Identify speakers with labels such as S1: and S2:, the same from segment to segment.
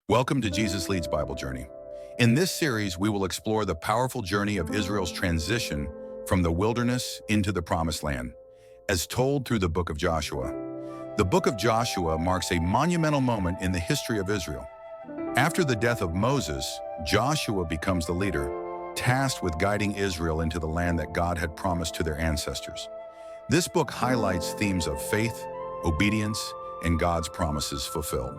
S1: Welcome to Jesus Leads Bible Journey. In this series, we will explore the powerful journey of Israel's transition from the wilderness into the Promised Land, as told through the book of Joshua. The book of Joshua marks a monumental moment in the history of Israel. After the death of Moses, Joshua becomes the leader, tasked with guiding Israel into the land that God had promised to their ancestors. This book highlights themes of faith, obedience, and God's promises fulfilled.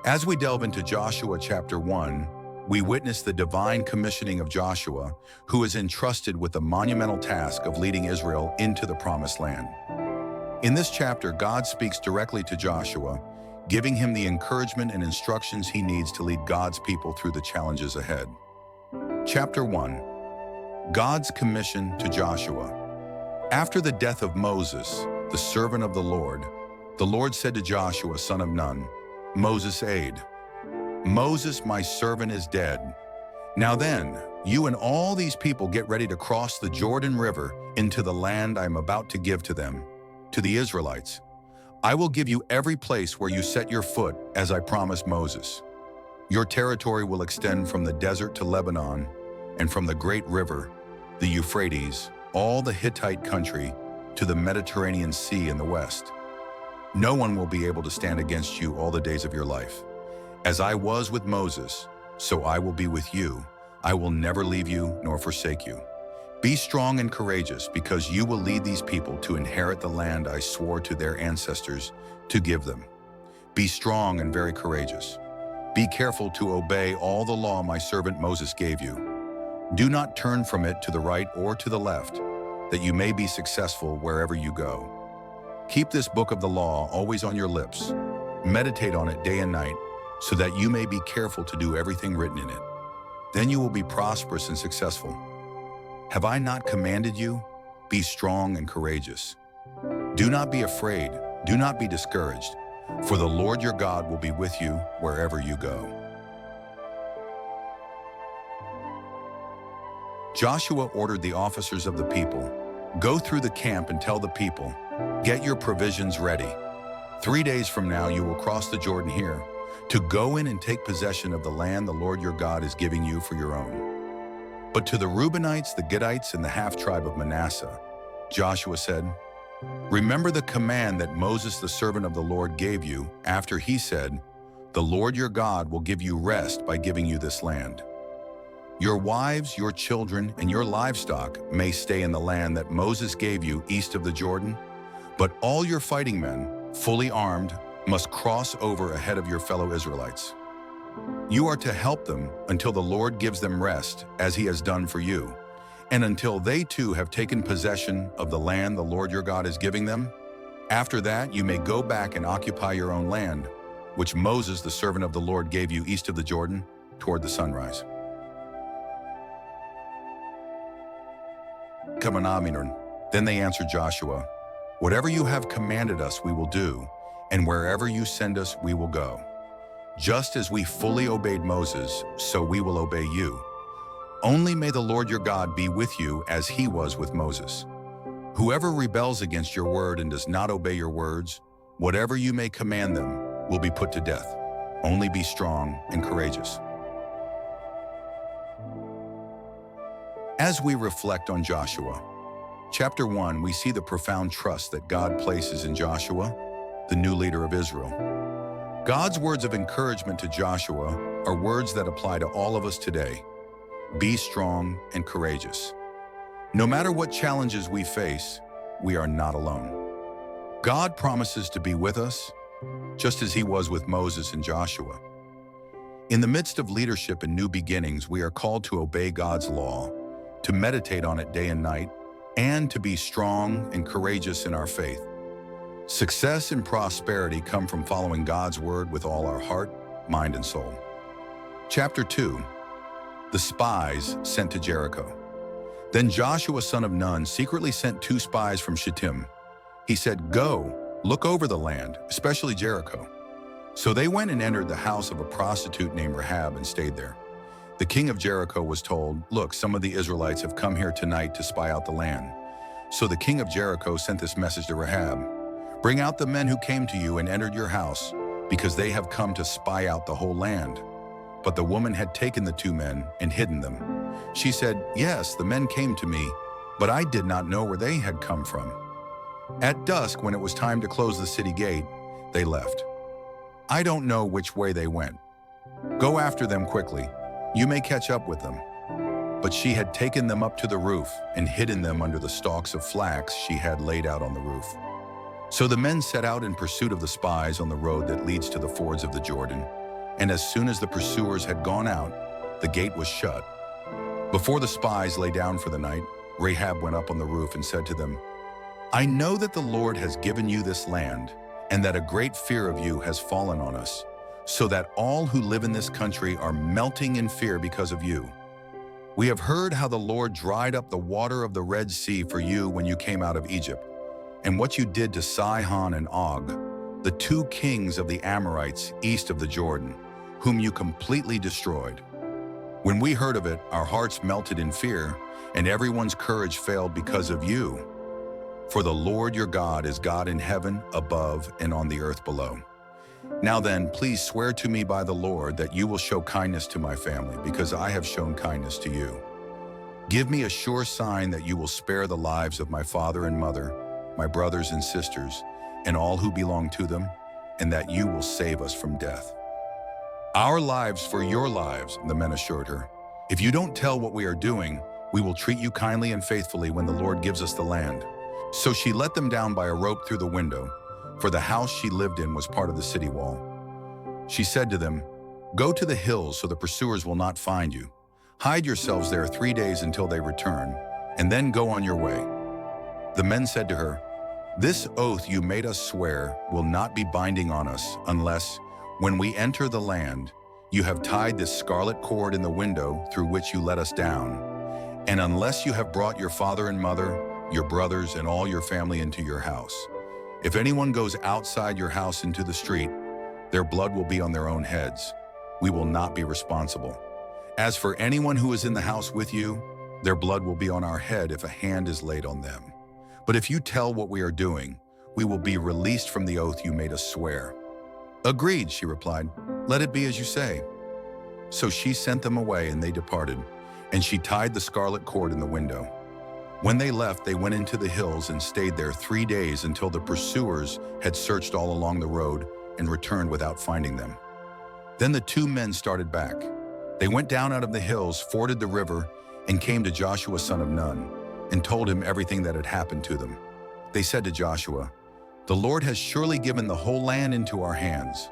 S1: As we delve into Joshua chapter 1, we witness the divine commissioning of Joshua, who is entrusted with the monumental task of leading Israel into the Promised Land. In this chapter, God speaks directly to Joshua, giving him the encouragement and instructions he needs to lead God's people through the challenges ahead. Chapter 1. God's commission to Joshua. After the death of Moses, the servant of the Lord said to Joshua, son of Nun, Moses' aide, Moses, my servant, is dead. Now then, you and all these people get ready to cross the Jordan River into the land I am about to give to them, to the Israelites. I will give you every place where you set your foot, as I promised Moses. Your territory will extend from the desert to Lebanon, and from the great river, the Euphrates, all the Hittite country, to the Mediterranean Sea in the west. No one will be able to stand against you all the days of your life. As I was with Moses, so I will be with you. I will never leave you nor forsake you. Be strong and courageous, because you will lead these people to inherit the land I swore to their ancestors to give them. Be strong and very courageous. Be careful to obey all the law my servant Moses gave you. Do not turn from it to the right or to the left, that you may be successful wherever you go. Keep this book of the law always on your lips. Meditate on it day and night, so that you may be careful to do everything written in it. Then you will be prosperous and successful. Have I not commanded you? Be strong and courageous. Do not be afraid, do not be discouraged, for the Lord your God will be with you wherever you go. Joshua ordered the officers of the people, go through the camp and tell the people, get your provisions ready. 3 days from now you will cross the Jordan here, to go in and take possession of the land the Lord your God is giving you for your own. But to the Reubenites, the Gadites, and the half-tribe of Manasseh, Joshua said, remember the command that Moses the servant of the Lord gave you after he said, the Lord your God will give you rest by giving you this land. Your wives, your children, and your livestock may stay in the land that Moses gave you east of the Jordan, but all your fighting men, fully armed, must cross over ahead of your fellow Israelites. You are to help them until the Lord gives them rest, as he has done for you, and until they too have taken possession of the land the Lord your God is giving them. After that, you may go back and occupy your own land, which Moses, the servant of the Lord, gave you east of the Jordan, toward the sunrise. Then they answered Joshua, whatever you have commanded us we will do, and wherever you send us we will go. Just as we fully obeyed Moses, so we will obey you. Only may the Lord your God be with you as he was with Moses. Whoever rebels against your word and does not obey your words, whatever you may command them, will be put to death. Only be strong and courageous. As we reflect on Joshua, chapter 1, we see the profound trust that God places in Joshua, the new leader of Israel. God's words of encouragement to Joshua are words that apply to all of us today. Be strong and courageous. No matter what challenges we face, we are not alone. God promises to be with us, just as he was with Moses and Joshua. In the midst of leadership and new beginnings, we are called to obey God's law, to meditate on it day and night, and to be strong and courageous in our faith. Success and prosperity come from following God's word with all our heart, mind, and soul. Chapter 2. The spies sent to Jericho. Then Joshua son of Nun secretly sent 2 spies from Shittim. He said, go, look over the land, especially Jericho. So they went and entered the house of a prostitute named Rahab and stayed there. The king of Jericho was told, look, some of the Israelites have come here tonight to spy out the land. So the king of Jericho sent this message to Rahab, bring out the men who came to you and entered your house, because they have come to spy out the whole land." But the woman had taken the 2 men and hidden them. She said, "Yes, the men came to me, but I did not know where they had come from." At dusk, when it was time to close the city gate, they left. "I don't know which way they went. Go after them quickly. You may catch up with them." But she had taken them up to the roof and hidden them under the stalks of flax she had laid out on the roof. So the men set out in pursuit of the spies on the road that leads to the fords of the Jordan. And as soon as the pursuers had gone out, the gate was shut. Before the spies lay down for the night, Rahab went up on the roof and said to them, "I know that the Lord has given you this land, and that a great fear of you has fallen on us, so that all who live in this country are melting in fear because of you. We have heard how the Lord dried up the water of the Red Sea for you when you came out of Egypt, and what you did to Sihon and Og, the 2 kings of the Amorites east of the Jordan, whom you completely destroyed. When we heard of it, our hearts melted in fear, and everyone's courage failed because of you. For the Lord your God is God in heaven above and on the earth below. Now then, please swear to me by the Lord that you will show kindness to my family, because I have shown kindness to you. Give me a sure sign that you will spare the lives of my father and mother, my brothers and sisters, and all who belong to them, and that you will save us from death." "Our lives for your lives," the men assured her. "If you don't tell what we are doing, we will treat you kindly and faithfully when the Lord gives us the land." So she let them down by a rope through the window, for the house she lived in was part of the city wall. She said to them, "Go to the hills so the pursuers will not find you. Hide yourselves there 3 days until they return, and then go on your way." The men said to her, "This oath you made us swear will not be binding on us unless, when we enter the land, you have tied this scarlet cord in the window through which you let us down, and unless you have brought your father and mother, your brothers, and all your family into your house. If anyone goes outside your house into the street, their blood will be on their own heads. We will not be responsible. As for anyone who is in the house with you, their blood will be on our head if a hand is laid on them. But if you tell what we are doing, we will be released from the oath you made us swear." "Agreed," she replied. "Let it be as you say." So she sent them away, and they departed, and she tied the scarlet cord in the window. When they left, they went into the hills and stayed there 3 days until the pursuers had searched all along the road and returned without finding them. Then the 2 men started back. They went down out of the hills, forded the river, and came to Joshua son of Nun, and told him everything that had happened to them. They said to Joshua, "The Lord has surely given the whole land into our hands.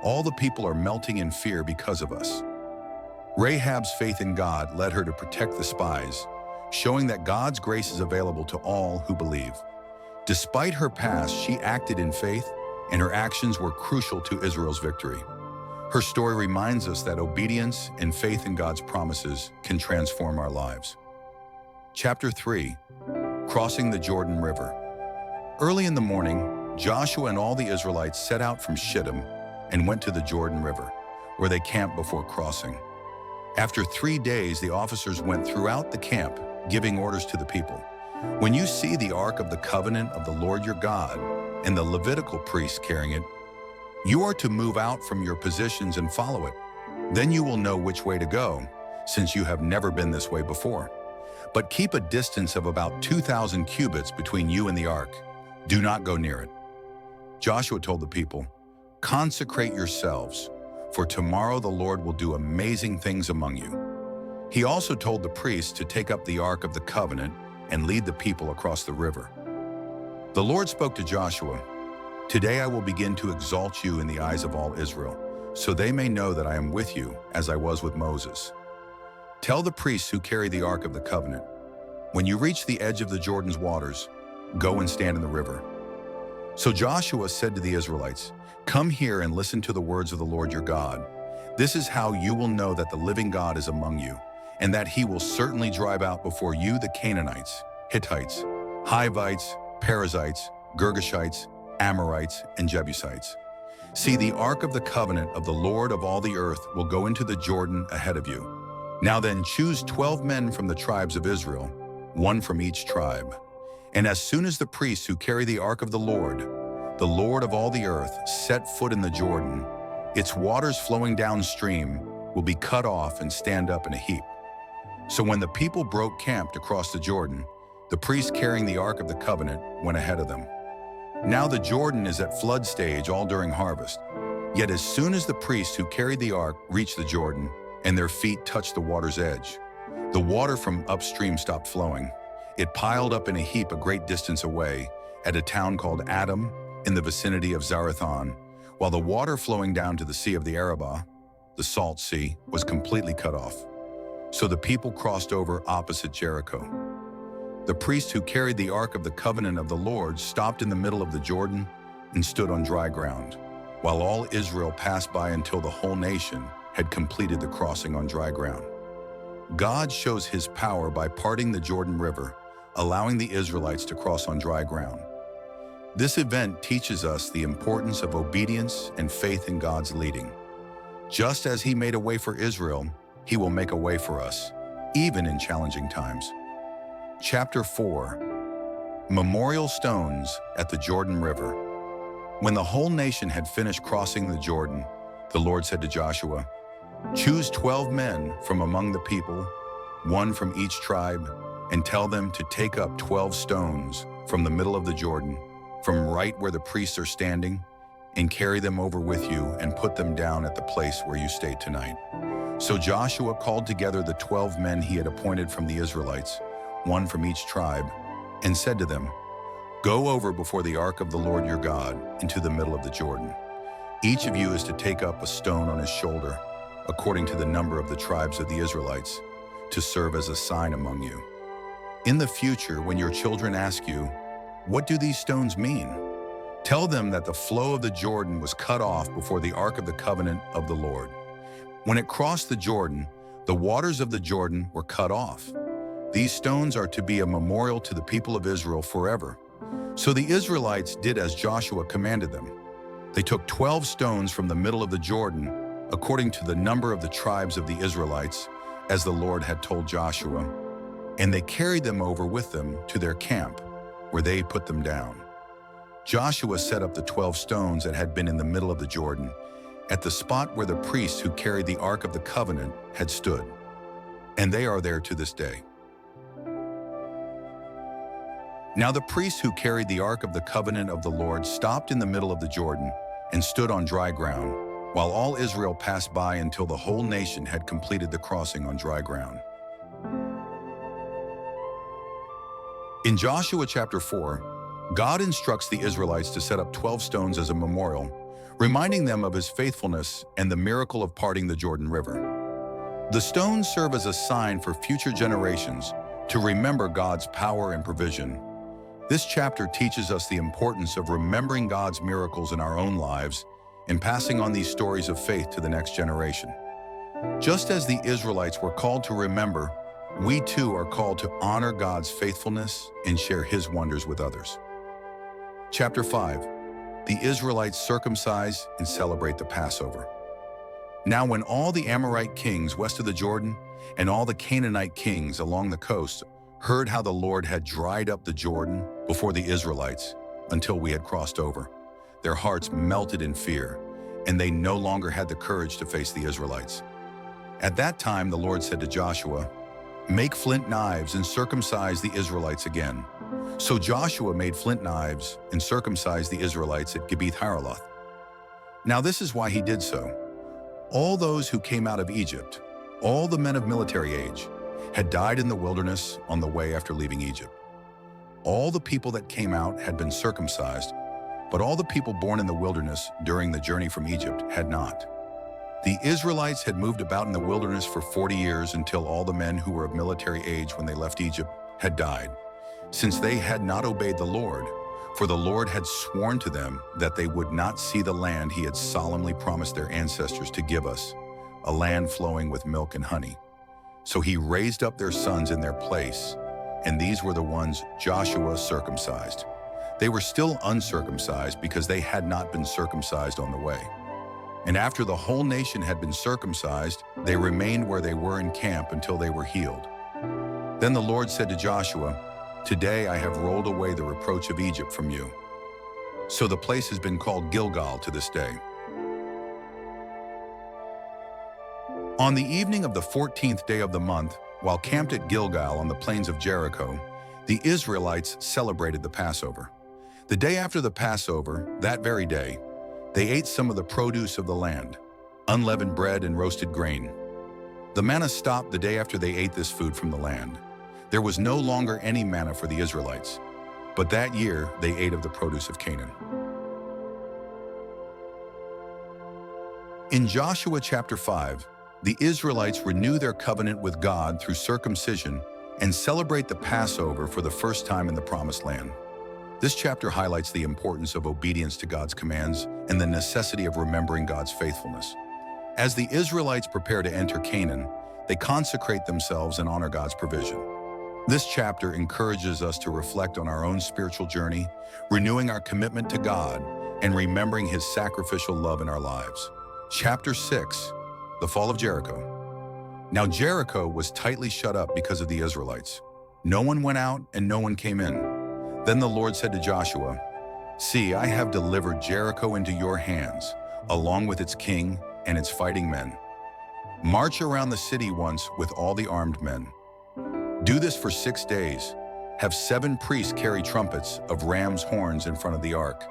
S1: All the people are melting in fear because of us." Rahab's faith in God led her to protect the spies, showing that God's grace is available to all who believe. Despite her past, she acted in faith, and her actions were crucial to Israel's victory. Her story reminds us that obedience and faith in God's promises can transform our lives. Chapter 3. Crossing the Jordan River. Early in the morning, Joshua and all the Israelites set out from Shittim and went to the Jordan River, where they camped before crossing. After 3 days, the officers went throughout the camp, giving orders to the people. "When you see the Ark of the Covenant of the Lord your God and the Levitical priests carrying it, you are to move out from your positions and follow it. Then you will know which way to go, since you have never been this way before. But keep a distance of about 2,000 cubits between you and the Ark. Do not go near it." Joshua told the people, "Consecrate yourselves, for tomorrow the Lord will do amazing things among you." He also told the priests to take up the Ark of the Covenant and lead the people across the river. The Lord spoke to Joshua, "Today I will begin to exalt you in the eyes of all Israel, so they may know that I am with you as I was with Moses. Tell the priests who carry the Ark of the Covenant, when you reach the edge of the Jordan's waters, go and stand in the river." So Joshua said to the Israelites, "Come here and listen to the words of the Lord your God. This is how you will know that the living God is among you, and that he will certainly drive out before you the Canaanites, Hittites, Hivites, Perizzites, Girgashites, Amorites, and Jebusites. See, the Ark of the Covenant of the Lord of all the earth will go into the Jordan ahead of you. Now then, choose 12 men from the tribes of Israel, 1 from each tribe. And as soon as the priests who carry the Ark of the Lord the Lord of all the earth, set foot in the Jordan, its waters flowing downstream will be cut off and stand up in a heap. So when the people broke camp to cross the Jordan, the priests carrying the Ark of the Covenant went ahead of them. Now the Jordan is at flood stage all during harvest. Yet as soon as the priests who carried the ark reached the Jordan and their feet touched the water's edge, the water from upstream stopped flowing. It piled up in a heap a great distance away at a town called Adam in the vicinity of Zarethan, while the water flowing down to the Sea of the Arabah, the Salt Sea, was completely cut off. So the people crossed over opposite Jericho. The priests who carried the Ark of the Covenant of the Lord stopped in the middle of the Jordan and stood on dry ground, while all Israel passed by until the whole nation had completed the crossing on dry ground. God shows his power by parting the Jordan River, allowing the Israelites to cross on dry ground. This event teaches us the importance of obedience and faith in God's leading. Just as he made a way for Israel, he will make a way for us, even in challenging times. Chapter 4. Memorial Stones at the Jordan River. When the whole nation had finished crossing the Jordan, the Lord said to Joshua, "Choose 12 men from among the people, one from each tribe, and tell them to take up 12 stones from the middle of the Jordan, from right where the priests are standing, and carry them over with you and put them down at the place where you stay tonight." So Joshua called together the 12 men he had appointed from the Israelites, one from each tribe, and said to them, "Go over before the ark of the Lord your God into the middle of the Jordan. Each of you is to take up a stone on his shoulder, according to the number of the tribes of the Israelites, to serve as a sign among you. In the future, when your children ask you, 'What do these stones mean?' tell them that the flow of the Jordan was cut off before the Ark of the Covenant of the Lord. When it crossed the Jordan, the waters of the Jordan were cut off. These stones are to be a memorial to the people of Israel forever." So the Israelites did as Joshua commanded them. They took 12 stones from the middle of the Jordan, according to the number of the tribes of the Israelites, as the Lord had told Joshua, and they carried them over with them to their camp, where they put them down. Joshua set up the 12 stones that had been in the middle of the Jordan, at the spot where the priests who carried the Ark of the Covenant had stood, and they are there to this day. Now the priests who carried the Ark of the Covenant of the Lord stopped in the middle of the Jordan and stood on dry ground, while all Israel passed by until the whole nation had completed the crossing on dry ground. In Joshua chapter 4, God instructs the Israelites to set up 12 stones as a memorial, reminding them of his faithfulness and the miracle of parting the Jordan River. The stones serve as a sign for future generations to remember God's power and provision. This chapter teaches us the importance of remembering God's miracles in our own lives and passing on these stories of faith to the next generation. Just as the Israelites were called to remember, we too are called to honor God's faithfulness and share his wonders with others. Chapter 5. The Israelites circumcise and celebrate the Passover. Now when all the Amorite kings west of the Jordan and all the Canaanite kings along the coast heard how the Lord had dried up the Jordan before the Israelites until we had crossed over, their hearts melted in fear, and they no longer had the courage to face the Israelites. At that time the Lord said to Joshua, "Make flint knives and circumcise the Israelites again." So Joshua made flint knives and circumcised the Israelites at Gibeath-Haaraloth. Now this is why he did so. All those who came out of Egypt, all the men of military age, had died in the wilderness on the way after leaving Egypt. All the people that came out had been circumcised, but all the people born in the wilderness during the journey from Egypt had not. The Israelites had moved about in the wilderness for 40 years until all the men who were of military age when they left Egypt had died, since they had not obeyed the Lord, for the Lord had sworn to them that they would not see the land he had solemnly promised their ancestors to give us, a land flowing with milk and honey. So he raised up their sons in their place, and these were the ones Joshua circumcised. They were still uncircumcised because they had not been circumcised on the way. And after the whole nation had been circumcised, they remained where they were in camp until they were healed. Then the Lord said to Joshua, "Today I have rolled away the reproach of Egypt from you." So the place has been called Gilgal to this day. On the evening of the 14th day of the month, while camped at Gilgal on the plains of Jericho, the Israelites celebrated the Passover. The day after the Passover, that very day, they ate some of the produce of the land, unleavened bread and roasted grain. The manna stopped the day after they ate this food from the land. There was no longer any manna for the Israelites, but that year they ate of the produce of Canaan. In Joshua chapter 5, the Israelites renew their covenant with God through circumcision and celebrate the Passover for the first time in the Promised Land. This chapter highlights the importance of obedience to God's commands and the necessity of remembering God's faithfulness. As the Israelites prepare to enter Canaan, they consecrate themselves and honor God's provision. This chapter encourages us to reflect on our own spiritual journey, renewing our commitment to God and remembering His sacrificial love in our lives. Chapter 6, the fall of Jericho. Now Jericho was tightly shut up because of the Israelites. No one went out and no one came in. Then the Lord said to Joshua, "See, I have delivered Jericho into your hands, along with its king and its fighting men. March around the city once with all the armed men. Do this for 6 days. Have 7 priests carry trumpets of ram's horns in front of the ark.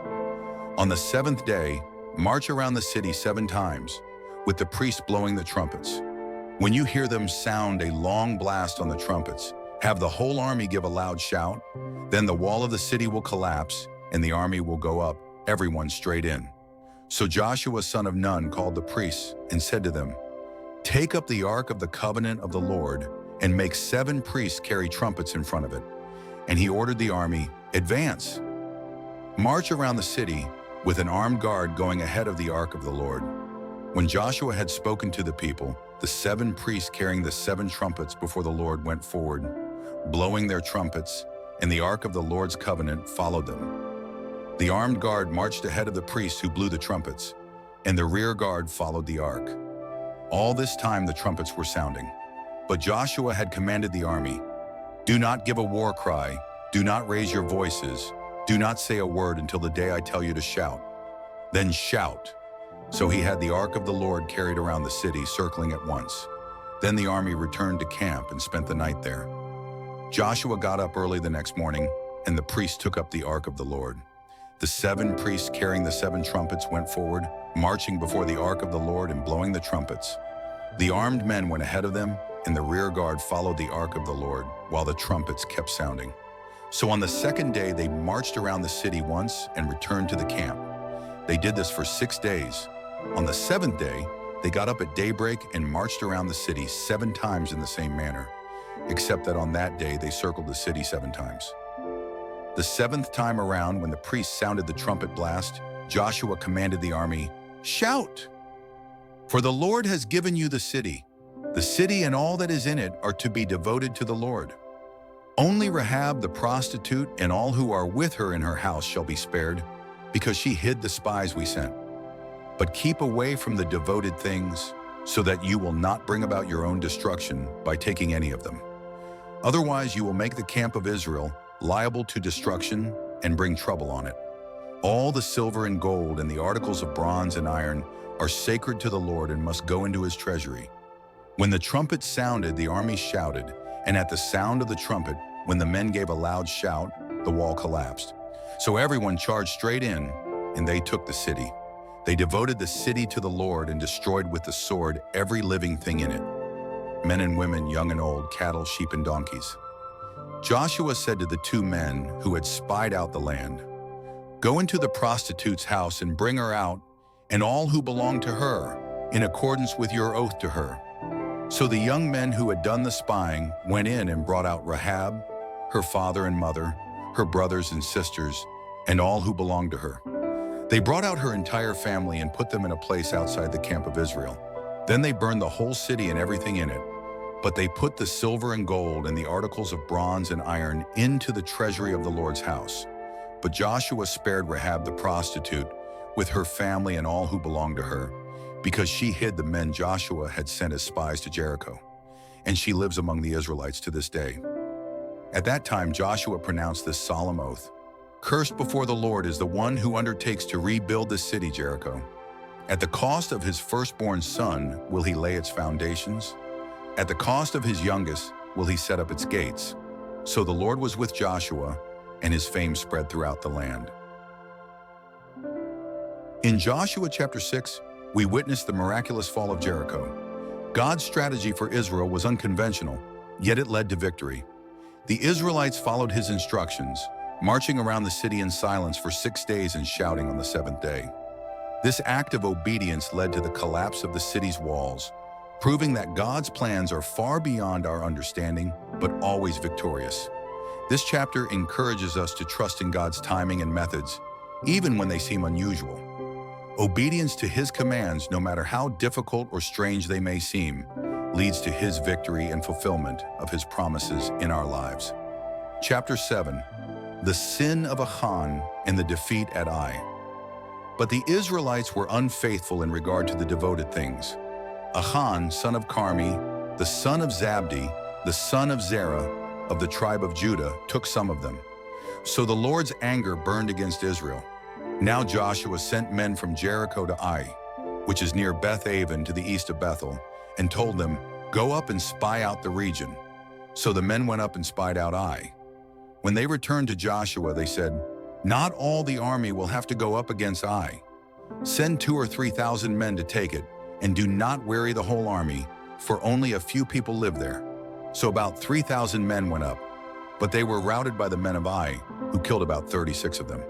S1: On the 7th day, march around the city 7 times, with the priests blowing the trumpets. When you hear them sound a long blast on the trumpets, have the whole army give a loud shout. Then the wall of the city will collapse, and the army will go up, everyone straight in." So Joshua son of Nun called the priests and said to them, "Take up the ark of the covenant of the Lord and make 7 priests carry trumpets in front of it." And he ordered the army, "Advance. March around the city with an armed guard going ahead of the ark of the Lord." When Joshua had spoken to the people, the 7 priests carrying the 7 trumpets before the Lord went forward, blowing their trumpets, and the ark of the Lord's covenant followed them. The armed guard marched ahead of the priests who blew the trumpets, and the rear guard followed the ark. All this time the trumpets were sounding. But Joshua had commanded the army, "Do not give a war cry, do not raise your voices, do not say a word until the day I tell you to shout. Then shout." So he had the ark of the Lord carried around the city, circling it once. Then the army returned to camp and spent the night there. Joshua got up early the next morning, and the priests took up the ark of the Lord. The 7 priests carrying the 7 trumpets went forward, marching before the ark of the Lord and blowing the trumpets. The armed men went ahead of them, and the rear guard followed the ark of the Lord, while the trumpets kept sounding. So on the 2nd day they marched around the city once and returned to the camp. They did this for 6 days. On the 7th day, they got up at daybreak and marched around the city 7 times in the same manner, except that on that day they circled the city 7 times. The 7th time around, when the priests sounded the trumpet blast, Joshua commanded the army, "Shout! For the Lord has given you the city. The city and all that is in it are to be devoted to the Lord. Only Rahab the prostitute and all who are with her in her house shall be spared, because she hid the spies we sent. But keep away from the devoted things, so that you will not bring about your own destruction by taking any of them. Otherwise you will make the camp of Israel liable to destruction and bring trouble on it. All the silver and gold and the articles of bronze and iron are sacred to the Lord and must go into his treasury." When the trumpet sounded, the army shouted, and at the sound of the trumpet, when the men gave a loud shout, the wall collapsed. So everyone charged straight in, and they took the city. They devoted the city to the Lord and destroyed with the sword every living thing in it, men and women, young and old, cattle, sheep, and donkeys. Joshua said to the 2 men who had spied out the land, "Go into the prostitute's house and bring her out, and all who belong to her, in accordance with your oath to her." So the young men who had done the spying went in and brought out Rahab, her father and mother, her brothers and sisters, and all who belonged to her. They brought out her entire family and put them in a place outside the camp of Israel. Then they burned the whole city and everything in it. But they put the silver and gold and the articles of bronze and iron into the treasury of the Lord's house. But Joshua spared Rahab the prostitute with her family and all who belonged to her, because she hid the men Joshua had sent as spies to Jericho, and she lives among the Israelites to this day. At that time Joshua pronounced this solemn oath, Cursed before the Lord is the one who undertakes to rebuild the city Jericho. At the cost of his firstborn son will he lay its foundations. At the cost of his youngest will he set up its gates. So the Lord was with Joshua, and his fame spread throughout the land. In Joshua chapter 6, we witness the miraculous fall of Jericho. God's strategy for Israel was unconventional, yet it led to victory. The Israelites followed his instructions, marching around the city in silence for 6 days and shouting on the seventh day. This act of obedience led to the collapse of the city's walls, proving that God's plans are far beyond our understanding, but always victorious. This chapter encourages us to trust in God's timing and methods, even when they seem unusual. Obedience to his commands, no matter how difficult or strange they may seem, leads to his victory and fulfillment of his promises in our lives. Chapter 7, the sin of Achan and the defeat at Ai. But the Israelites were unfaithful in regard to the devoted things. Achan, son of Carmi, the son of Zabdi, the son of Zerah, of the tribe of Judah, took some of them. So the Lord's anger burned against Israel. Now Joshua sent men from Jericho to Ai, which is near Beth-aven to the east of Bethel, and told them, "Go up and spy out the region." So the men went up and spied out Ai. When they returned to Joshua, they said, "Not all the army will have to go up against Ai. Send 2,000 or 3,000 men to take it, and do not weary the whole army, for only a few people live there." So about 3,000 men went up, but they were routed by the men of Ai, who killed about 36 of them.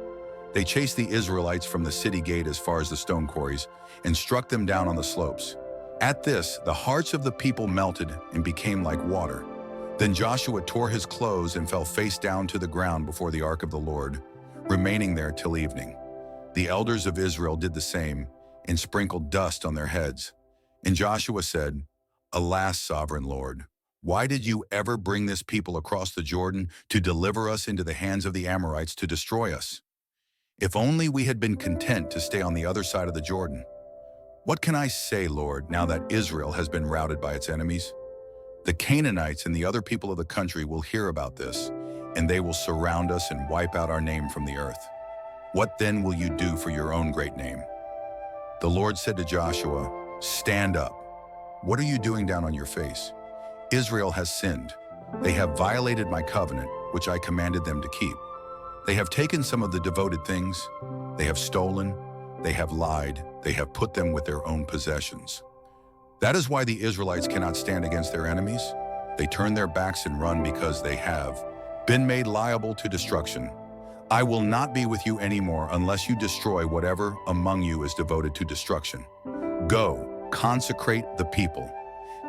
S1: They chased the Israelites from the city gate as far as the stone quarries, and struck them down on the slopes. At this, the hearts of the people melted and became like water. Then Joshua tore his clothes and fell face down to the ground before the ark of the Lord, remaining there till evening. The elders of Israel did the same, and sprinkled dust on their heads. And Joshua said, "Alas, sovereign Lord, why did you ever bring this people across the Jordan to deliver us into the hands of the Amorites to destroy us? If only we had been content to stay on the other side of the Jordan. What can I say, Lord, now that Israel has been routed by its enemies? The Canaanites and the other people of the country will hear about this, and they will surround us and wipe out our name from the earth. What then will you do for your own great name?" The Lord said to Joshua, "Stand up. What are you doing down on your face? Israel has sinned. They have violated my covenant, which I commanded them to keep. They have taken some of the devoted things. They have stolen. They have lied. They have put them with their own possessions. That is why the Israelites cannot stand against their enemies. They turn their backs and run because they have been made liable to destruction. I will not be with you anymore unless you destroy whatever among you is devoted to destruction. Go, consecrate the people.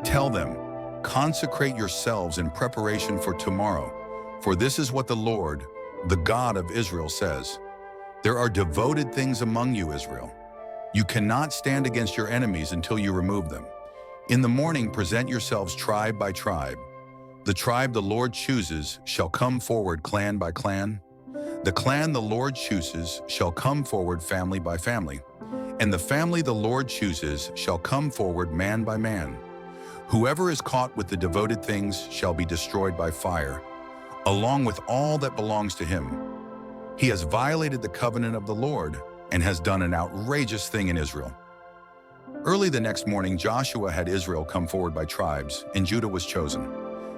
S1: Tell them, consecrate yourselves in preparation for tomorrow. For this is what the Lord, the God of Israel, says. There are devoted things among you, Israel. You cannot stand against your enemies until you remove them. In the morning, present yourselves tribe by tribe. The tribe the Lord chooses shall come forward clan by clan. The clan the Lord chooses shall come forward family by family, and the family the Lord chooses shall come forward man by man. Whoever is caught with the devoted things shall be destroyed by fire, along with all that belongs to him. He has violated the covenant of the Lord and has done an outrageous thing in Israel." Early the next morning, Joshua had Israel come forward by tribes, and Judah was chosen.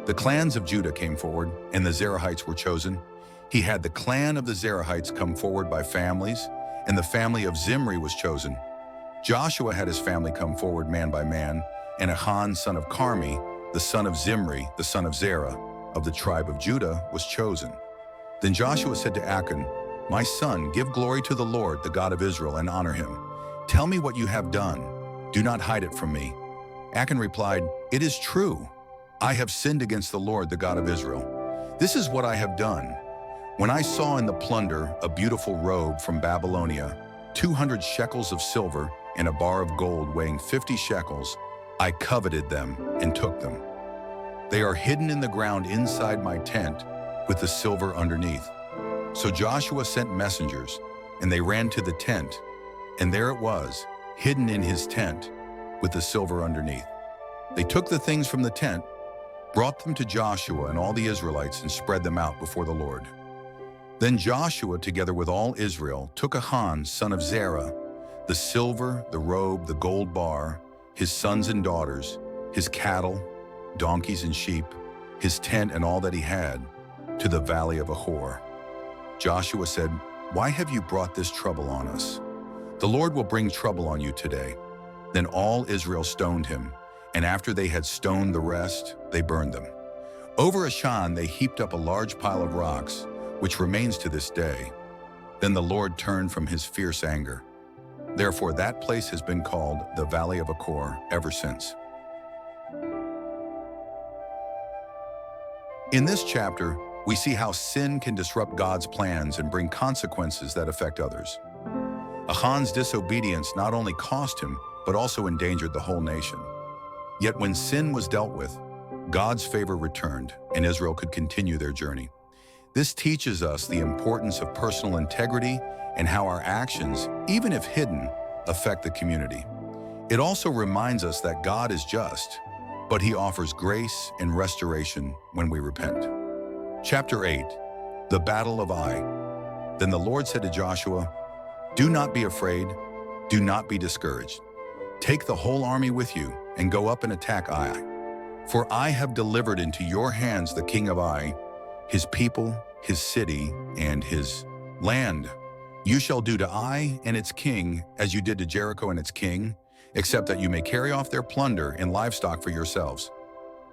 S1: The clans of Judah came forward, and the Zerahites were chosen. He had the clan of the Zerahites come forward by families, and the family of Zimri was chosen. Joshua had his family come forward man by man, and Achan, son of Carmi, the son of Zimri, the son of Zerah, of the tribe of Judah, was chosen. Then Joshua said to Achan, "My son, give glory to the Lord, the God of Israel, and honor him. Tell me what you have done. Do not hide it from me." Achan replied, "It is true. I have sinned against the Lord, the God of Israel. This is what I have done. When I saw in the plunder a beautiful robe from Babylonia, 200 shekels of silver, and a bar of gold weighing 50 shekels, I coveted them and took them. They are hidden in the ground inside my tent with the silver underneath." So Joshua sent messengers, and they ran to the tent, and there it was, hidden in his tent with the silver underneath. They took the things from the tent, brought them to Joshua and all the Israelites, and spread them out before the Lord. Then Joshua, together with all Israel, took Achan, son of Zerah, the silver, the robe, the gold bar, his sons and daughters, his cattle, donkeys and sheep, his tent and all that he had, to the valley of Ahor. Joshua said, "Why have you brought this trouble on us? The Lord will bring trouble on you today." Then all Israel stoned him, and after they had stoned the rest, they burned them. Over Achan they heaped up a large pile of rocks, which remains to this day. Then the Lord turned from his fierce anger. Therefore that place has been called the Valley of Achor ever since. In this chapter, we see how sin can disrupt God's plans and bring consequences that affect others. Achan's disobedience not only cost him, but also endangered the whole nation. Yet when sin was dealt with, God's favor returned, and Israel could continue their journey. This teaches us the importance of personal integrity and how our actions, even if hidden, affect the community. It also reminds us that God is just, but He offers grace and restoration when we repent. Chapter 8, the Battle of Ai. Then the Lord said to Joshua, "Do not be afraid, do not be discouraged. Take the whole army with you and go up and attack Ai. For I have delivered into your hands the king of Ai, his people, his city, and his land. You shall do to Ai and its king as you did to Jericho and its king, except that you may carry off their plunder and livestock for yourselves.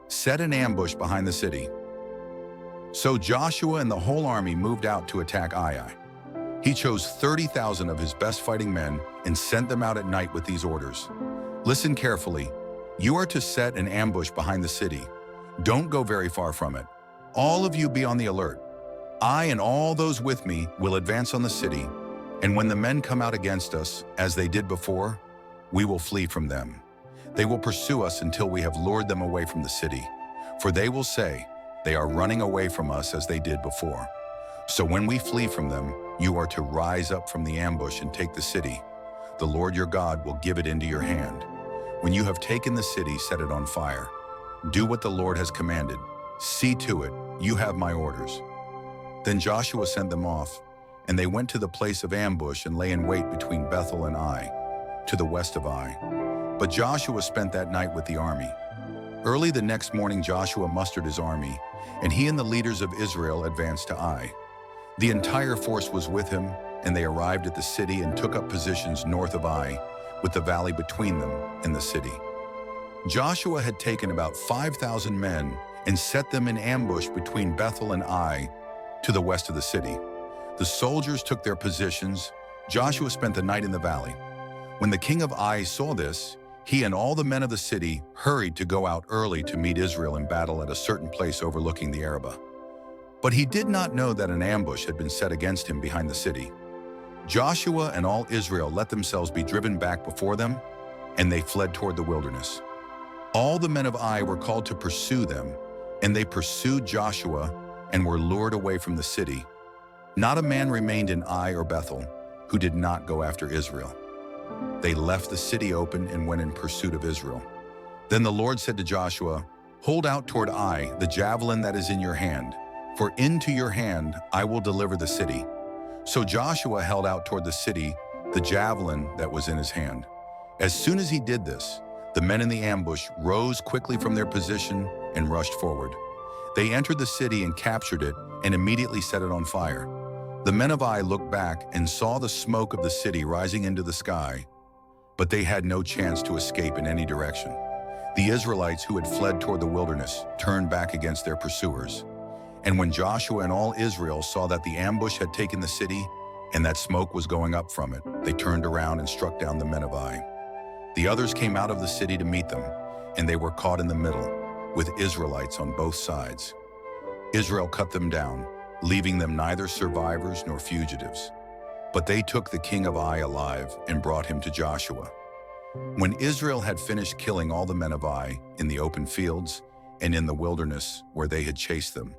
S1: Set an ambush behind the city." So Joshua and the whole army moved out to attack Ai. He chose 30,000 of his best fighting men and sent them out at night with these orders. "Listen carefully. You are to set an ambush behind the city. Don't go very far from it. All of you be on the alert. I and all those with me will advance on the city, and when the men come out against us, as they did before, we will flee from them. They will pursue us until we have lured them away from the city, for they will say, 'They are running away from us as they did before.' So when we flee from them, you are to rise up from the ambush and take the city. The Lord your God will give it into your hand. When you have taken the city, set it on fire. Do what the Lord has commanded. See to it, you have my orders." Then Joshua sent them off, and they went to the place of ambush and lay in wait between Bethel and Ai, to the west of Ai. But Joshua spent that night with the army. Early the next morning Joshua mustered his army, and he and the leaders of Israel advanced to Ai. The entire force was with him, and they arrived at the city and took up positions north of Ai, with the valley between them and the city. Joshua had taken about 5,000 men and set them in ambush between Bethel and Ai, to the west of the city. The soldiers took their positions. Joshua spent the night in the valley. When the king of Ai saw this, he and all the men of the city hurried to go out early to meet Israel in battle at a certain place overlooking the Arabah. But he did not know that an ambush had been set against him behind the city. Joshua and all Israel let themselves be driven back before them, and they fled toward the wilderness. All the men of Ai were called to pursue them, and they pursued Joshua and were lured away from the city. Not a man remained in Ai or Bethel who did not go after Israel. They left the city open and went in pursuit of Israel. Then the Lord said to Joshua, "Hold out toward Ai the javelin that is in your hand, for into your hand I will deliver the city." So Joshua held out toward the city the javelin that was in his hand. As soon as he did this, the men in the ambush rose quickly from their position and rushed forward. They entered the city and captured it and immediately set it on fire. The men of Ai looked back and saw the smoke of the city rising into the sky, but they had no chance to escape in any direction. The Israelites who had fled toward the wilderness turned back against their pursuers. And when Joshua and all Israel saw that the ambush had taken the city and that smoke was going up from it, they turned around and struck down the men of Ai. The others came out of the city to meet them, and they were caught in the middle, with Israelites on both sides. Israel cut them down, leaving them neither survivors nor fugitives. But they took the king of Ai alive and brought him to Joshua. When Israel had finished killing all the men of Ai in the open fields and in the wilderness where they had chased them,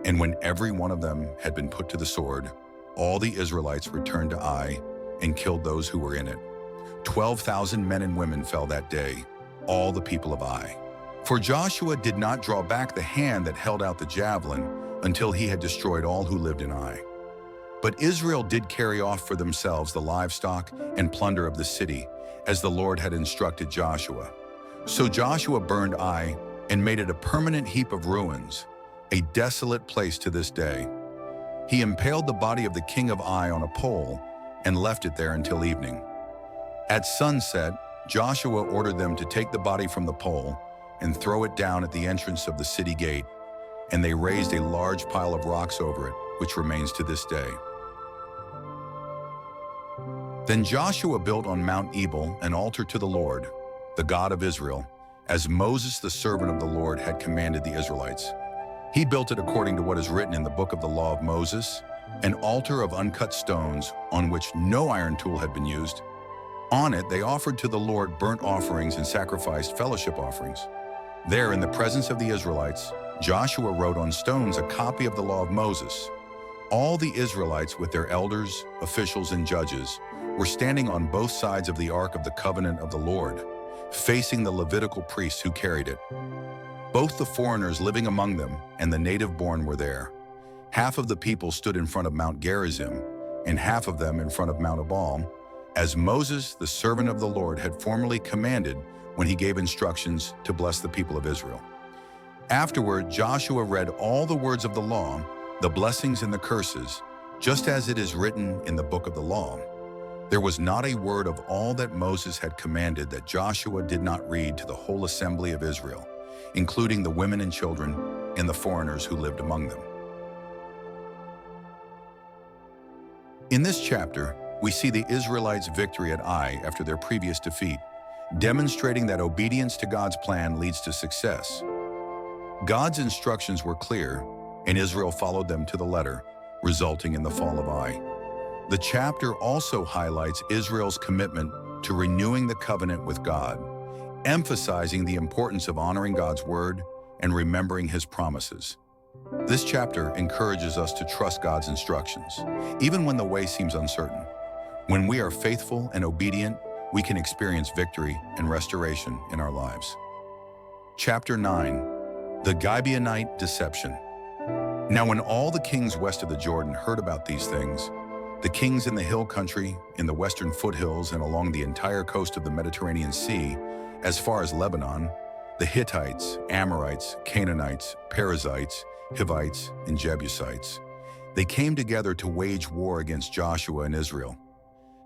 S1: and when every one of them had been put to the sword, all the Israelites returned to Ai and killed those who were in it. 12,000 men and women fell that day, all the people of Ai. For Joshua did not draw back the hand that held out the javelin until he had destroyed all who lived in Ai. But Israel did carry off for themselves the livestock and plunder of the city, as the Lord had instructed Joshua. So Joshua burned Ai and made it a permanent heap of ruins, a desolate place to this day. He impaled the body of the king of Ai on a pole and left it there until evening. At sunset, Joshua ordered them to take the body from the pole and throw it down at the entrance of the city gate, and they raised a large pile of rocks over it, which remains to this day. Then Joshua built on Mount Ebal an altar to the Lord, the God of Israel, as Moses the servant of the Lord had commanded the Israelites. He built it according to what is written in the book of the law of Moses, an altar of uncut stones on which no iron tool had been used. On it they offered to the Lord burnt offerings and sacrificed fellowship offerings. There, in the presence of the Israelites, Joshua wrote on stones a copy of the law of Moses. All the Israelites, with their elders, officials, and judges, were standing on both sides of the Ark of the Covenant of the Lord, facing the Levitical priests who carried it. Both the foreigners living among them and the native-born were there. Half of the people stood in front of Mount Gerizim, and half of them in front of Mount Ebal, as Moses, the servant of the Lord, had formerly commanded when he gave instructions to bless the people of Israel. Afterward, Joshua read all the words of the law, the blessings and the curses, just as it is written in the book of the law. There was not a word of all that Moses had commanded that Joshua did not read to the whole assembly of Israel, including the women and children and the foreigners who lived among them. In this chapter, we see the Israelites' victory at Ai after their previous defeat, demonstrating that obedience to God's plan leads to success. God's instructions were clear, and Israel followed them to the letter, resulting in the fall of Ai. The chapter also highlights Israel's commitment to renewing the covenant with God, emphasizing the importance of honoring God's word and remembering his promises. This chapter encourages us to trust God's instructions, even when the way seems uncertain. When we are faithful and obedient, we can experience victory and restoration in our lives. Chapter 9, the Gibeonite Deception. Now when all the kings west of the Jordan heard about these things, the kings in the hill country, in the western foothills, and along the entire coast of the Mediterranean Sea, as far as Lebanon, the Hittites, Amorites, Canaanites, Perizzites, Hivites, and Jebusites, they came together to wage war against Joshua and Israel.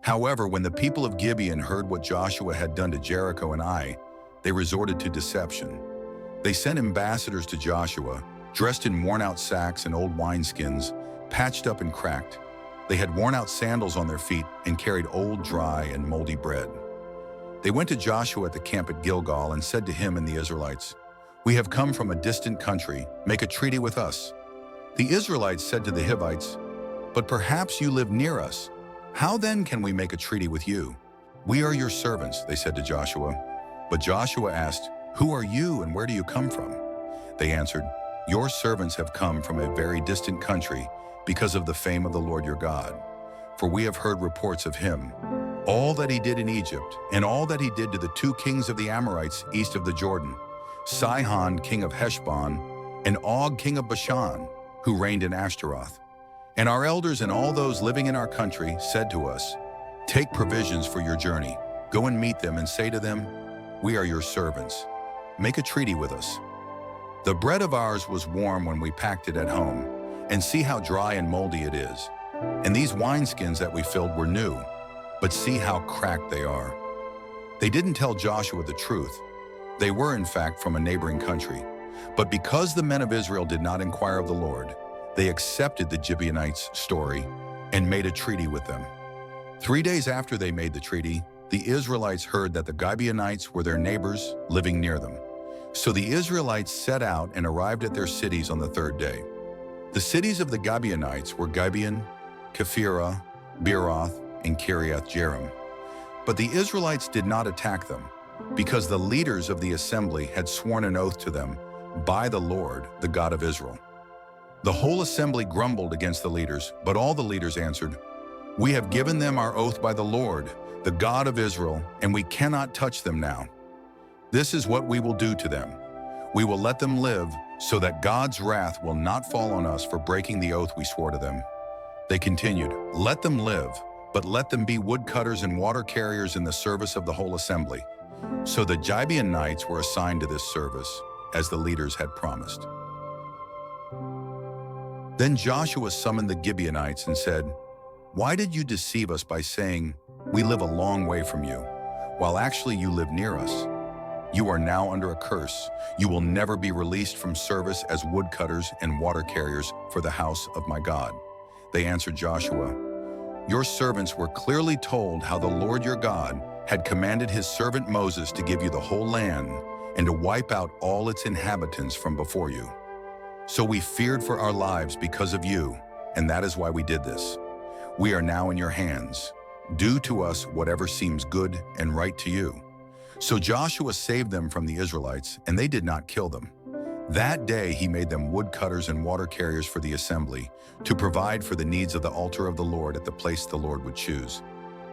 S1: However, when the people of Gibeon heard what Joshua had done to Jericho and Ai, they resorted to deception. They sent ambassadors to Joshua, dressed in worn-out sacks and old wineskins, patched up and cracked. They had worn-out sandals on their feet and carried old, dry, and moldy bread. They went to Joshua at the camp at Gilgal and said to him and the Israelites, "We have come from a distant country. Make a treaty with us." The Israelites said to the Hivites, "But perhaps you live near us. How then can we make a treaty with you?" "We are your servants," they said to Joshua. But Joshua asked, "Who are you and where do you come from?" They answered, "Your servants have come from a very distant country because of the fame of the Lord your God. For we have heard reports of him, all that he did in Egypt, and all that he did to the two kings of the Amorites east of the Jordan, Sihon, king of Heshbon, and Og, king of Bashan, who reigned in Ashtaroth. And our elders and all those living in our country said to us, 'Take provisions for your journey. Go and meet them and say to them, "We are your servants. Make a treaty with us." The bread of ours was warm when we packed it at home, and see how dry and moldy it is. And these wineskins that we filled were new, but see how cracked they are. They didn't tell Joshua the truth. They were, in fact, from a neighboring country. But because the men of Israel did not inquire of the Lord, they accepted the Gibeonites' story and made a treaty with them. 3 days after they made the treaty, the Israelites heard that the Gibeonites were their neighbors living near them. So the Israelites set out and arrived at their cities on the third day. The cities of the Gibeonites were Gibeon, Kephirah, Beeroth, and Kiriath Jearim. But the Israelites did not attack them, because the leaders of the assembly had sworn an oath to them by the Lord, the God of Israel. The whole assembly grumbled against the leaders, but all the leaders answered, "We have given them our oath by the Lord, the God of Israel, and we cannot touch them now. This is what we will do to them. We will let them live, so that God's wrath will not fall on us for breaking the oath we swore to them." They continued, "Let them live, but let them be woodcutters and water carriers in the service of the whole assembly." So the Gibeonites were assigned to this service, as the leaders had promised. Then Joshua summoned the Gibeonites and said, "Why did you deceive us by saying, 'We live a long way from you,' while actually you live near us? You are now under a curse. You will never be released from service as woodcutters and water carriers for the house of my God." They answered Joshua, "Your servants were clearly told how the Lord your God had commanded his servant Moses to give you the whole land and to wipe out all its inhabitants from before you. So we feared for our lives because of you, and that is why we did this. We are now in your hands. Do to us whatever seems good and right to you." So Joshua saved them from the Israelites, and they did not kill them. That day he made them woodcutters and water carriers for the assembly, to provide for the needs of the altar of the Lord at the place the Lord would choose.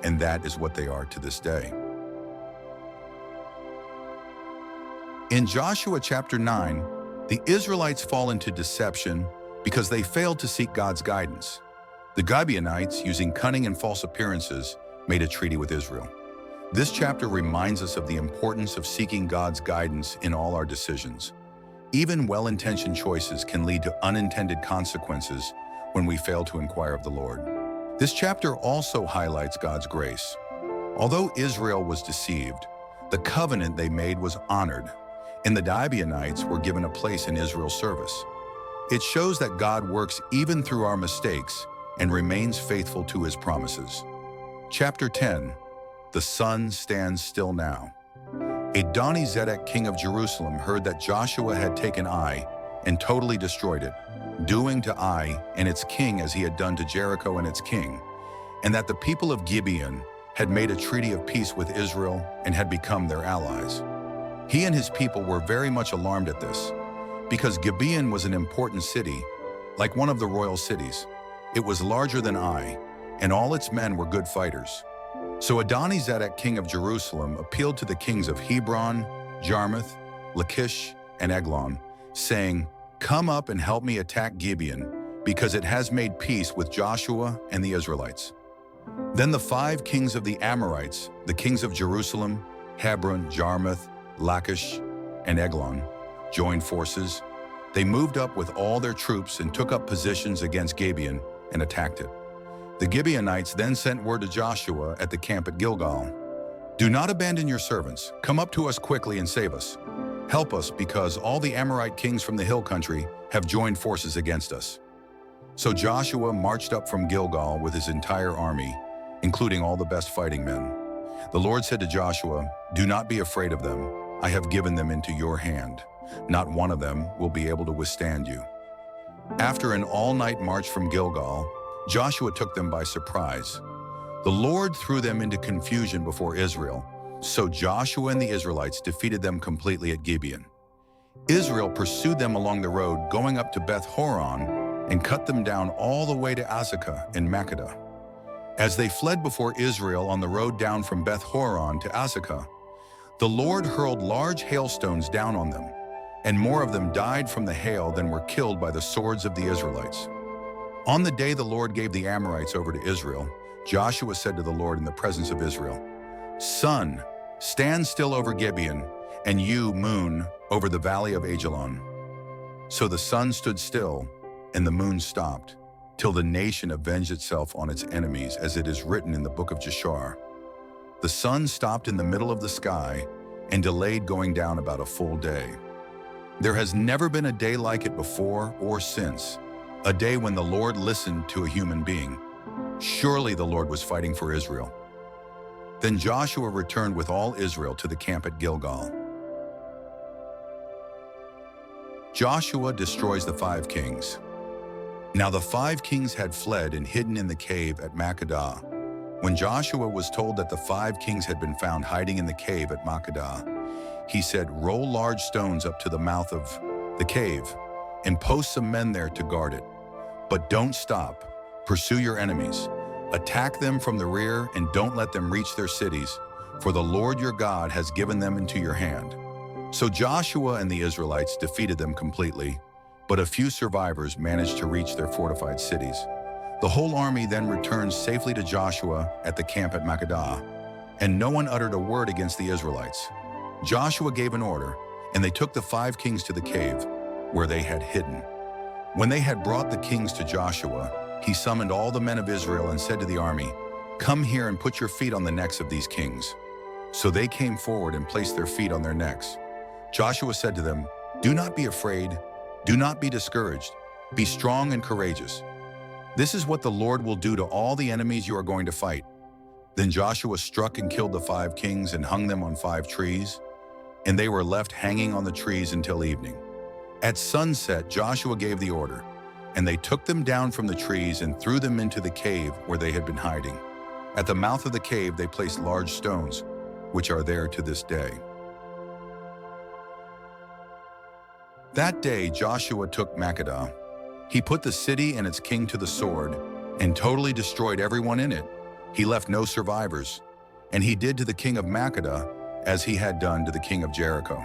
S1: And that is what they are to this day. In Joshua chapter 9, the Israelites fall into deception because they failed to seek God's guidance. The Gibeonites, using cunning and false appearances, made a treaty with Israel. This chapter reminds us of the importance of seeking God's guidance in all our decisions. Even well-intentioned choices can lead to unintended consequences when we fail to inquire of the Lord. This chapter also highlights God's grace. Although Israel was deceived, the covenant they made was honored, and the Gibeonites were given a place in Israel's service. It shows that God works even through our mistakes and remains faithful to his promises. Chapter 10, the sun stands still now. Adoni-Zedek, king of Jerusalem, heard that Joshua had taken Ai and totally destroyed it, doing to Ai and its king as he had done to Jericho and its king, and that the people of Gibeon had made a treaty of peace with Israel and had become their allies. He and his people were very much alarmed at this, because Gibeon was an important city, like one of the royal cities. It was larger than Ai, and all its men were good fighters. So Adoni-Zedek, king of Jerusalem, appealed to the kings of Hebron, Jarmuth, Lachish, and Eglon, saying, "Come up and help me attack Gibeon, because it has made peace with Joshua and the Israelites." Then the 5 kings of the Amorites, the kings of Jerusalem, Hebron, Jarmuth, Lachish, and Eglon, joined forces. They moved up with all their troops and took up positions against Gibeon and attacked it. The Gibeonites then sent word to Joshua at the camp at Gilgal, "Do not abandon your servants. Come up to us quickly and save us. Help us, because all the Amorite kings from the hill country have joined forces against us." So Joshua marched up from Gilgal with his entire army, including all the best fighting men. The Lord said to Joshua, "Do not be afraid of them. I have given them into your hand. Not one of them will be able to withstand you." After an all-night march from Gilgal, Joshua took them by surprise. The Lord threw them into confusion before Israel, so Joshua and the Israelites defeated them completely at Gibeon. Israel pursued them along the road going up to Beth Horon and cut them down all the way to Azekah and Makkedah. As they fled before Israel on the road down from Beth Horon to Azekah, the Lord hurled large hailstones down on them, and more of them died from the hail than were killed by the swords of the Israelites. On the day the Lord gave the Amorites over to Israel, Joshua said to the Lord in the presence of Israel, "Sun, stand still over Gibeon, and you, moon, over the valley of Ajalon." So the sun stood still, and the moon stopped, till the nation avenged itself on its enemies, as it is written in the book of Jashar. The sun stopped in the middle of the sky and delayed going down about a full day. There has never been a day like it before or since, a day when the Lord listened to a human being. Surely the Lord was fighting for Israel. Then Joshua returned with all Israel to the camp at Gilgal. Joshua destroys the 5 kings. Now the 5 kings had fled and hidden in the cave at Makkedah. When Joshua was told that the 5 kings had been found hiding in the cave at Makkedah, he said, "Roll large stones up to the mouth of the cave and post some men there to guard it. But don't stop. Pursue your enemies. Attack them from the rear and don't let them reach their cities, for the Lord your God has given them into your hand." So Joshua and the Israelites defeated them completely, but a few survivors managed to reach their fortified cities. The whole army then returned safely to Joshua at the camp at Makkedah, and no one uttered a word against the Israelites. Joshua gave an order, and they took the 5 kings to the cave, where they had hidden. When they had brought the kings to Joshua, he summoned all the men of Israel and said to the army, "Come here and put your feet on the necks of these kings." So they came forward and placed their feet on their necks. Joshua said to them, "Do not be afraid, do not be discouraged, be strong and courageous. This is what the Lord will do to all the enemies you are going to fight." Then Joshua struck and killed the 5 kings and hung them on 5 trees, and they were left hanging on the trees until evening. At sunset, Joshua gave the order, and they took them down from the trees and threw them into the cave where they had been hiding. At the mouth of the cave, they placed large stones, which are there to this day. That day, Joshua took Makkedah. He put the city and its king to the sword and totally destroyed everyone in it. He left no survivors, and he did to the king of Makkedah as he had done to the king of Jericho.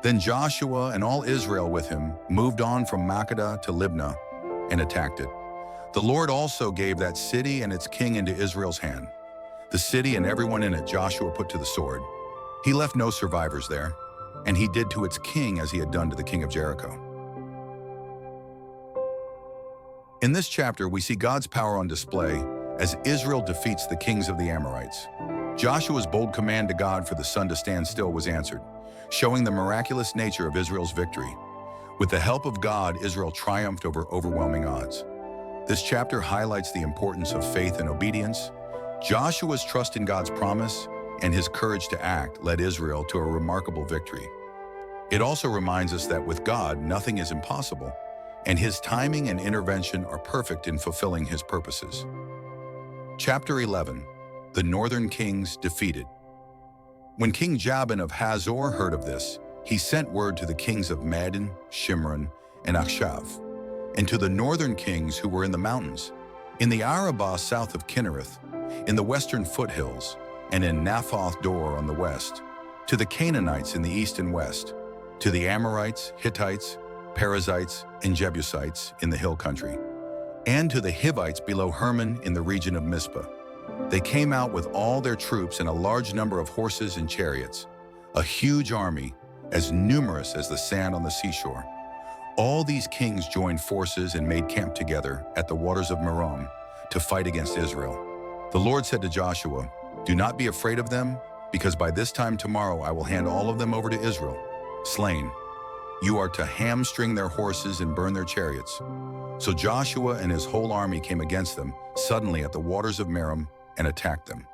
S1: Then Joshua and all Israel with him moved on from Makkedah to Libnah and attacked it. The Lord also gave that city and its king into Israel's hand. The city and everyone in it Joshua put to the sword. He left no survivors there, and he did to its king as he had done to the king of Jericho. In this chapter, we see God's power on display as Israel defeats the kings of the Amorites. Joshua's bold command to God for the sun to stand still was answered, showing the miraculous nature of Israel's victory. With the help of God, Israel triumphed over overwhelming odds. This chapter highlights the importance of faith and obedience. Joshua's trust in God's promise and his courage to act led Israel to a remarkable victory. It also reminds us that with God, nothing is impossible, and his timing and intervention are perfect in fulfilling his purposes. Chapter 11. The Northern Kings Defeated. When King Jabin of Hazor heard of this, he sent word to the kings of Madon, Shimron, and Achshaph, and to the northern kings who were in the mountains, in the Arabah south of Kinnereth, in the western foothills, and in Naphoth Dor on the west, to the Canaanites in the east and west, to the Amorites, Hittites, Perizzites, and Jebusites in the hill country, and to the Hivites below Hermon in the region of Mizpah. They came out with all their troops and a large number of horses and chariots, a huge army, as numerous as the sand on the seashore. All these kings joined forces and made camp together at the waters of Merom to fight against Israel. The Lord said to Joshua, "Do not be afraid of them, because by this time tomorrow I will hand all of them over to Israel, slain. You are to hamstring their horses and burn their chariots." So Joshua and his whole army came against them suddenly at the waters of Merom and attacked them.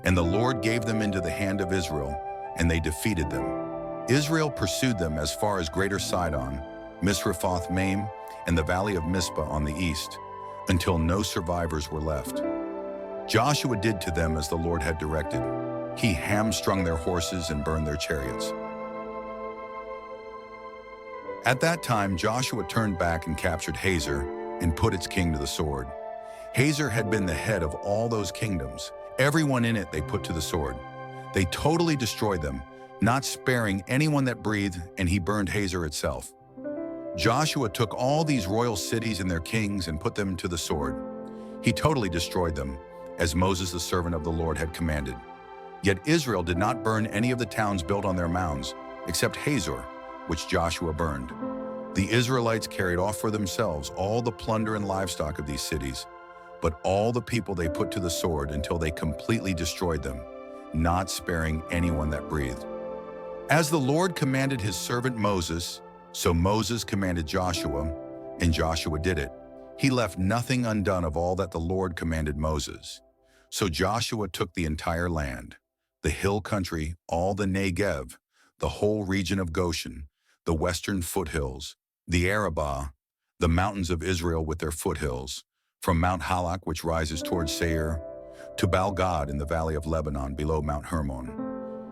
S1: And the Lord gave them into the hand of Israel, and they defeated them. Israel pursued them as far as Greater Sidon, Misrephoth Maim, and the valley of Mizpah on the east, until no survivors were left. Joshua did to them as the Lord had directed. He hamstrung their horses and burned their chariots. At that time, Joshua turned back and captured Hazor and put its king to the sword. Hazor had been the head of all those kingdoms. Everyone in it they put to the sword. They totally destroyed them, not sparing anyone that breathed, and he burned Hazor itself. Joshua took all these royal cities and their kings and put them to the sword. He totally destroyed them, as Moses the servant of the Lord had commanded. Yet Israel did not burn any of the towns built on their mounds, except Hazor, which Joshua burned. The Israelites carried off for themselves all the plunder and livestock of these cities, but all the people they put to the sword until they completely destroyed them, not sparing anyone that breathed. As the Lord commanded his servant Moses, so Moses commanded Joshua, and Joshua did it. He left nothing undone of all that the Lord commanded Moses. So Joshua took the entire land, the hill country, all the Negev, the whole region of Goshen, the western foothills, the Arabah, the mountains of Israel with their foothills, from Mount Halak, which rises towards Seir, to Baal-Gad in the valley of Lebanon below Mount Hermon.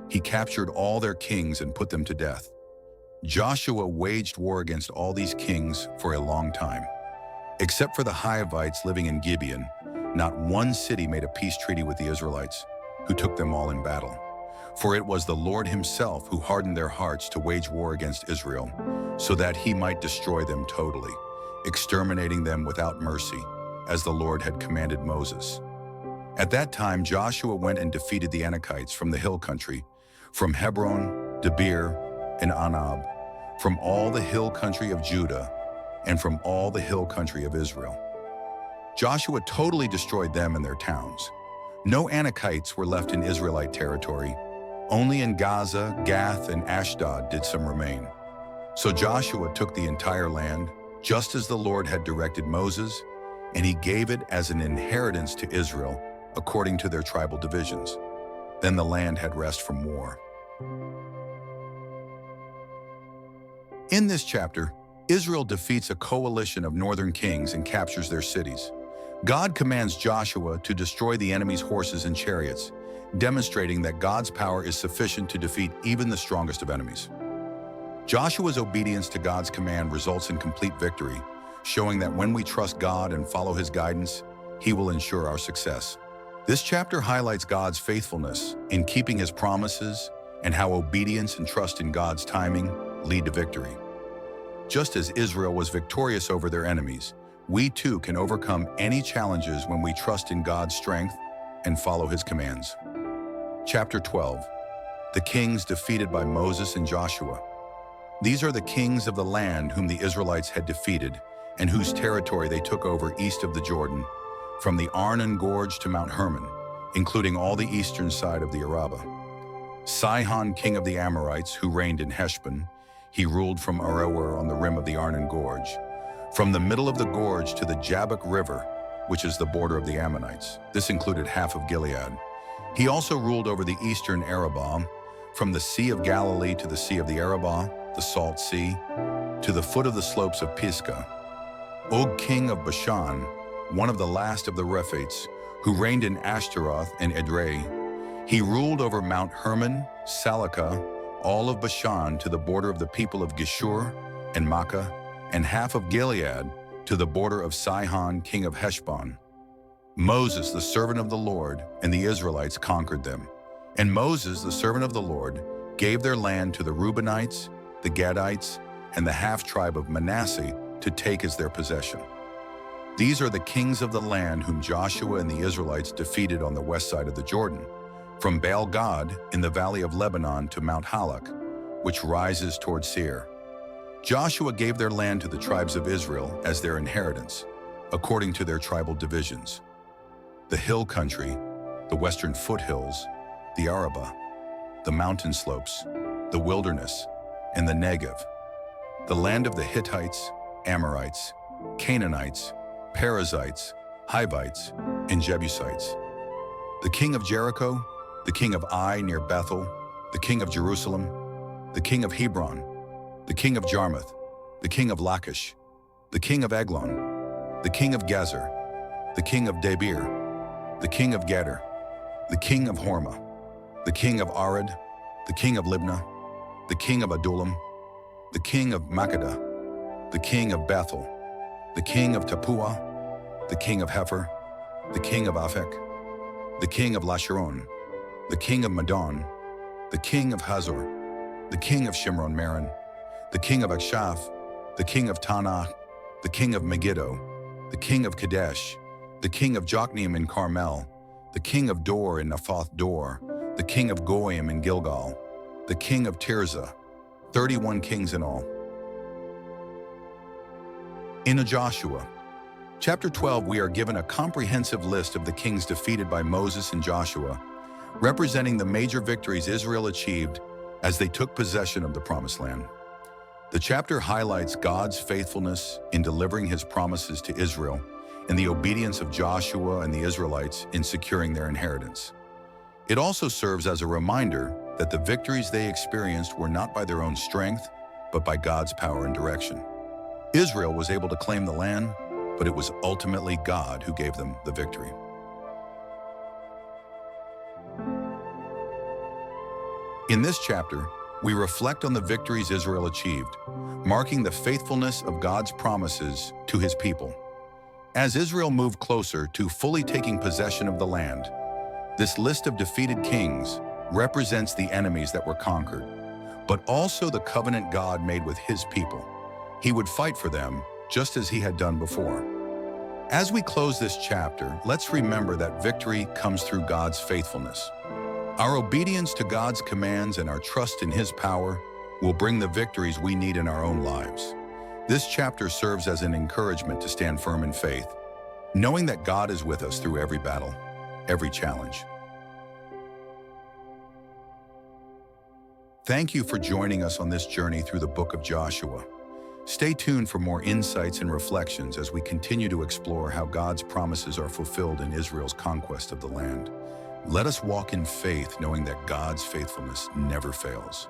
S1: He captured all their kings and put them to death. Joshua waged war against all these kings for a long time. Except for the Hivites living in Gibeon, not one city made a peace treaty with the Israelites, who took them all in battle. For it was the Lord himself who hardened their hearts to wage war against Israel, so that he might destroy them totally, exterminating them without mercy, as the Lord had commanded Moses. At that time, Joshua went and defeated the Anakites from the hill country, from Hebron, Debir, and Anab, from all the hill country of Judah, and from all the hill country of Israel. Joshua totally destroyed them and their towns. No Anakites were left in Israelite territory. Only in Gaza, Gath, and Ashdod did some remain. So Joshua took the entire land, just as the Lord had directed Moses, and he gave it as an inheritance to Israel, according to their tribal divisions. Then the land had rest from war. In this chapter, Israel defeats a coalition of northern kings and captures their cities. God commands Joshua to destroy the enemy's horses and chariots, demonstrating that God's power is sufficient to defeat even the strongest of enemies. Joshua's obedience to God's command results in complete victory, showing that when we trust God and follow His guidance, He will ensure our success. This chapter highlights God's faithfulness in keeping His promises and how obedience and trust in God's timing lead to victory. Just as Israel was victorious over their enemies, we too can overcome any challenges when we trust in God's strength and follow His commands. Chapter 12. The kings defeated by Moses and Joshua. These are the kings of the land whom the Israelites had defeated and whose territory they took over east of the Jordan, from the Arnon Gorge to Mount Hermon, including all the eastern side of the Arabah. Sihon, king of the Amorites, who reigned in Heshbon, he ruled from Aroer on the rim of the Arnon Gorge, from the middle of the gorge to the Jabbok River, which is the border of the Ammonites. This included half of Gilead. He also ruled over the eastern Arabah, from the Sea of Galilee to the Sea of the Arabah, the Salt Sea, to the foot of the slopes of Pisgah. Og, king of Bashan, one of the last of the Rephates, who reigned in Ashtaroth and Edrei, he ruled over Mount Hermon, Salakah, all of Bashan to the border of the people of Geshur and Makkah, and half of Gilead to the border of Sihon, king of Heshbon. Moses, the servant of the Lord, and the Israelites conquered them. And Moses, the servant of the Lord, gave their land to the Reubenites, the Gadites, and the half-tribe of Manasseh to take as their possession. These are the kings of the land whom Joshua and the Israelites defeated on the west side of the Jordan, from Baal-Gad in the valley of Lebanon to Mount Halak, which rises toward Seir. Joshua gave their land to the tribes of Israel as their inheritance, according to their tribal divisions: the hill country, the western foothills, the Arabah, the mountain slopes, the wilderness, and the Negev, the land of the Hittites, Amorites, Canaanites, Perizzites, Hivites, and Jebusites, the king of Jericho, the king of Ai near Bethel, the king of Jerusalem, the king of Hebron, the king of Jarmuth, the king of Lachish, the king of Eglon, the king of Gezer, the king of Debir, the king of Geder, the king of Hormah, the king of Arad, the king of Libnah, the king of Adullam, the king of Makkedah, the king of Bethel, the king of Tappuah, the king of Hepher, the king of Aphek, the king of Lasharon, the king of Madon, the king of Hazor, the king of Shimron-Meron, the king of Akshaph, the king of Tanach, the king of Megiddo, the king of Kadesh, the king of Jokneam in Carmel, the king of Dor in Naphoth Dor, the king of Goyim in Gilgal, the king of Tirzah, 31 kings in all. In Joshua, chapter 12, we are given a comprehensive list of the kings defeated by Moses and Joshua, representing the major victories Israel achieved as they took possession of the Promised Land. The chapter highlights God's faithfulness in delivering His promises to Israel and the obedience of Joshua and the Israelites in securing their inheritance. It also serves as a reminder that the victories they experienced were not by their own strength, but by God's power and direction. Israel was able to claim the land, but it was ultimately God who gave them the victory. In this chapter, we reflect on the victories Israel achieved, marking the faithfulness of God's promises to His people. As Israel moved closer to fully taking possession of the land, this list of defeated kings represents the enemies that were conquered, but also the covenant God made with His people. He would fight for them just as He had done before. As we close this chapter, let's remember that victory comes through God's faithfulness. Our obedience to God's commands and our trust in His power will bring the victories we need in our own lives. This chapter serves as an encouragement to stand firm in faith, knowing that God is with us through every battle, every challenge. Thank you for joining us on this journey through the book of Joshua. Stay tuned for more insights and reflections as we continue to explore how God's promises are fulfilled in Israel's conquest of the land. Let us walk in faith, knowing that God's faithfulness never fails.